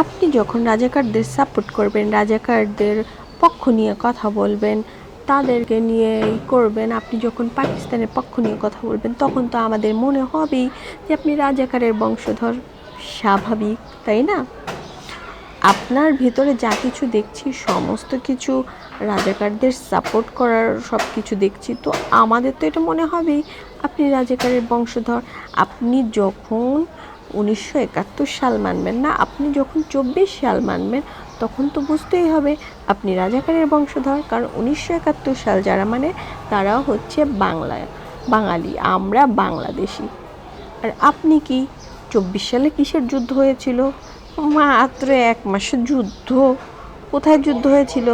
আপনি যখন রাজাকারদের সাপোর্ট করবেন, রাজাকারদের পক্ষ নিয়ে কথা বলবেন, তাদেরকে নিয়ে করবেন, আপনি যখন পাকিস্তানের পক্ষ নিয়ে কথা বলবেন, তখন তো আমাদের মনে হবেই যে আপনি রাজাকারের বংশধর। স্বাভাবিক, তাই না? আপনার ভিতরে যা কিছু দেখছি সমস্ত কিছু রাজাকারদের সাপোর্ট করার সব কিছু দেখছি, তো আমাদের তো এটা মনে হবেই আপনি রাজাকারের বংশধর। আপনি যখন 1971 সাল মানবেন না, আপনি যখন 24 সাল মানবেন, তখন তো বুঝতেই হবে আপনি রাজাকারের বংশধর। কারণ 1971 সাল যারা মানে তারা হচ্ছে বাঙালি, আমরা বাংলাদেশি। আর আপনি কি 24 সালে কিসের যুদ্ধ হয়েছিল? মাত্র 1 মাসের যুদ্ধ। কোথায় যুদ্ধ হয়েছিল?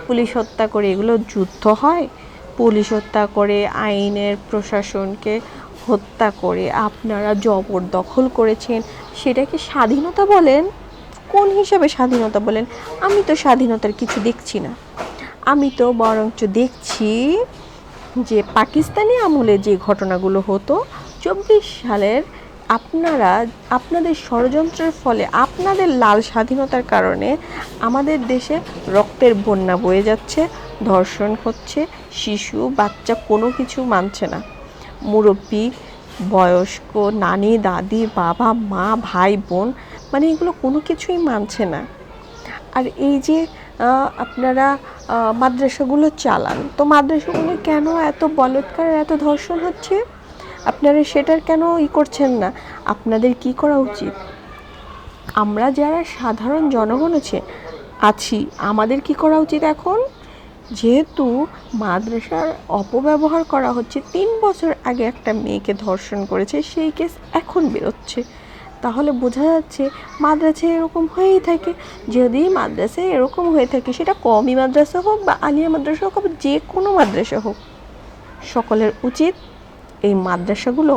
পুলিশ হত্যা করে এগুলো যুদ্ধ হয়? পুলিশ হত্যা করে, আইনের প্রশাসনকে হত্যা করে আপনারা জবরদখল করেছেন, সেটাকে স্বাধীনতা বলেন? কোন হিসাবে স্বাধীনতা বলেন? আমি তো স্বাধীনতার কিছু দেখছি না। আমি তো বরঞ্চ দেখছি যে পাকিস্তানি আমলে যে ঘটনাগুলো হতো 24 সালের, আপনাদের ষড়যন্ত্রের ফলে, আপনাদের লাল স্বাধীনতার কারণে আমাদের দেশে রক্তের বন্যা বয়ে যাচ্ছে, ধর্ষণ হচ্ছে, শিশু বাচ্চা কোনো কিছু মানছে না, মুরব্বী বয়স্ক নানি দাদি বাবা মা ভাই বোন মানে এগুলো কোনো কিছুই মানছে না। আর এই যে আপনারা মাদ্রাসাগুলো চালান, তো মাদ্রাসাগুলো কেন এত বলাৎকার, এত ধর্ষণ হচ্ছে? আপনারা সেটার কেন করছেন না? আপনাদের কি করা উচিত? আমরা যারা সাধারণ জনগণ আছি, আমাদের কি করা উচিত এখন? যেহেতু মাদ্রাসার অপব্যবহার করা হচ্ছে, 3 বছর আগে একটা মেয়েকে ধর্ষণ করেছে, সেই কেস এখন বেরোচ্ছে, তাহলে বোঝা যাচ্ছে মাদ্রাসায় এরকম হয়েই থাকে। যদি মাদ্রাসায় এরকম হয়ে থাকে, সেটা কওমি মাদ্রাসা হোক বা আলিয়া মাদ্রাসা হোক বা যে কোনো মাদ্রাসা হোক, সকলের উচিত এই মাদ্রাসাগুলো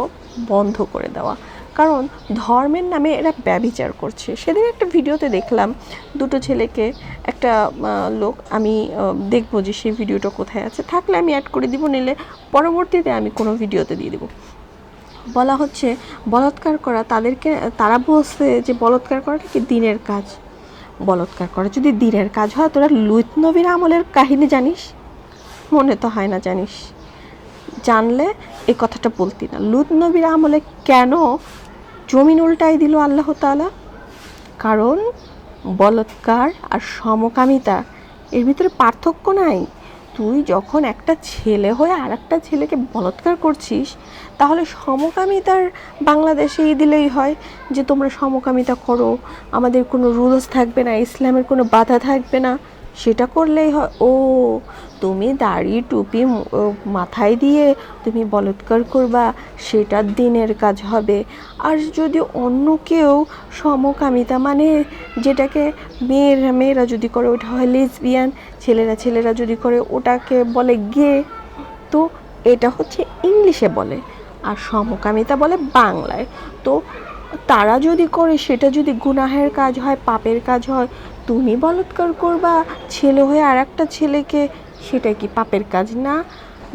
বন্ধ করে দেওয়া। কারণ ধর্মের নামে এরা ব্যভিচার করছে। সেদিন একটা ভিডিওতে দেখলাম দুটো ছেলেকে, একটা লোক, আমি দেখবো যে সেই ভিডিওটা কোথায় আছে, থাকলে আমি অ্যাড করে দিব, নিলে পরবর্তীতে আমি কোনো ভিডিওতে দিয়ে দেবো। বলা হচ্ছে বলাৎকার করা, তারা বলছে যে বলাৎকার করাটা কি দিনের কাজ। বলাৎকার করা যদি দিনের কাজ হয়, তোরা লুত নবীর আমলের কাহিনী জানিস? মনে তো হয় না জানিস। জানলে এই কথাটা বলতি না। লুত নবীর আমলে কেন জমিন উল্টাই দিল আল্লাহ তাআলা? কারণ বলাৎকার আর সমকামিতা, এর ভিতরে পার্থক্য নাই। তুই যখন একটা ছেলে হয়ে আর একটা ছেলেকে বলাৎকার করছিস, তাহলে সমকামিতার বাংলাদেশে দিলেই হয় যে তোমরা সমকামিতা করো, আমাদের কোনো রুলস থাকবে না, ইসলামের কোনো বাধা থাকবে না, সেটা করলেই হয়। ও, তুমি দাড়ি টুপি মাথায় দিয়ে তুমি বলাৎকার করবা, সেটা দিনের কাজ হবে। আর যদি অন্য কেউ সমকামিতা মানে যেটাকে মেয়েরা যদি করে ওটা হয় লেসবিয়ান, ছেলেরা যদি করে ওটাকে বলে গে। তো এটা হচ্ছে ইংলিশে বলে, আর সমকামিতা বলে বাংলায়। তো তারা যদি করে, সেটা যদি গুনাহের কাজ হয়, পাপের কাজ হয়, তুমি বলাৎকার করবা ছেলে হয়ে আর একটা ছেলেকে, সেটা কি পাপের কাজ না?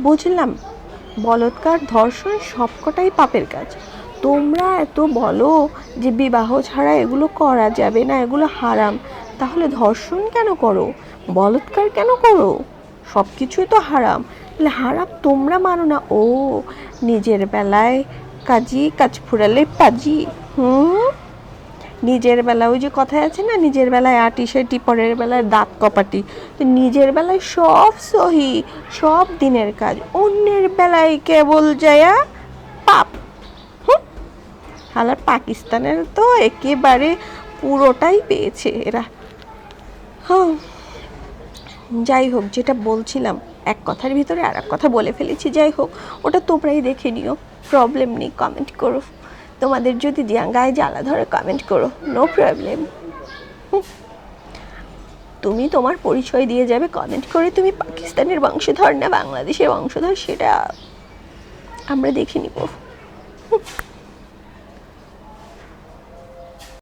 বুঝলাম, বলাৎকার ধর্ষণ সবকটাই পাপের কাজ। তোমরা এত বলো যে বিবাহ ছাড়া এগুলো করা যাবে না, এগুলো হারাম, তাহলে ধর্ষণ কেন করো, বলাৎকার কেন করো? সব কিছুই তো হারাম। তাহলে হারাম তোমরা মানো না। ও, নিজের বেলায় কাজ ফুরালে পাজি। নিজের বেলা ওই যে কথায় আছে না, নিজের বেলায় আটি সেটি, পরের বেলায় দাঁত কপাটি। তো নিজের বেলায় সব সহি, সব দিনের কাজ, অন্যের বেলায় কেবল যায়া পাপ। হালার পাকিস্তানের তো একেবারে পুরোটাই পেয়েছে এরা। হ্যাঁ, যাই হোক, যেটা বলছিলাম, এক কথার ভিতরে আর এক কথা বলে ফেলেছি। যাই হোক, ওটা তোমরাই দেখে নিও, প্রবলেম নেই, কমেন্ট করো। তোমাদের যদি গায়ে জ্বালা ধরে কমেন্ট করো, নো প্রবলেম। তুমি তোমার পরিচয় দিয়ে যাবে কমেন্ট করে, তুমি পাকিস্তানের বংশধর না বাংলাদেশের বংশধর, সেটা আমরা দেখে নিব।